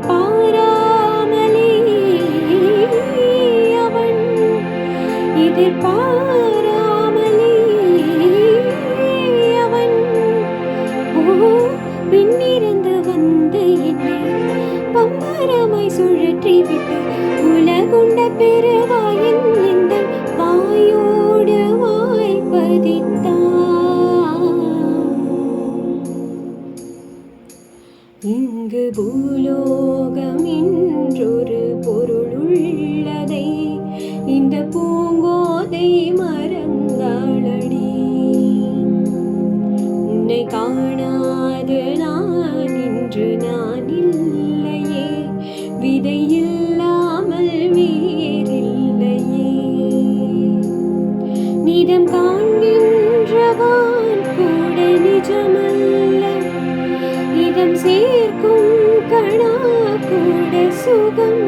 எதிர்பாராமலே அவன் எதிர்பாராமலே அவன் பின்னிருந்து வந்து என்னை பம்பரமாய் சுழற்றிவிட்டு உலகுண்ட பெருவாயின் இந்த வாயோடு வாய்ப்பதித்தான். இங்கு பூலோகம் என்றொரு பொருளுள்ளதை இந்த பூங்கோதை மறந்தாளடி. உன்னை காணாது நான் இன்று நான் இல்லையே, விதை இல்லாமல் வேறில்லையே. நிதம் காண்கின்றவான் கூட நிஜமல்ல, இதம் சேர்க்கும் கணா கூட சுகம்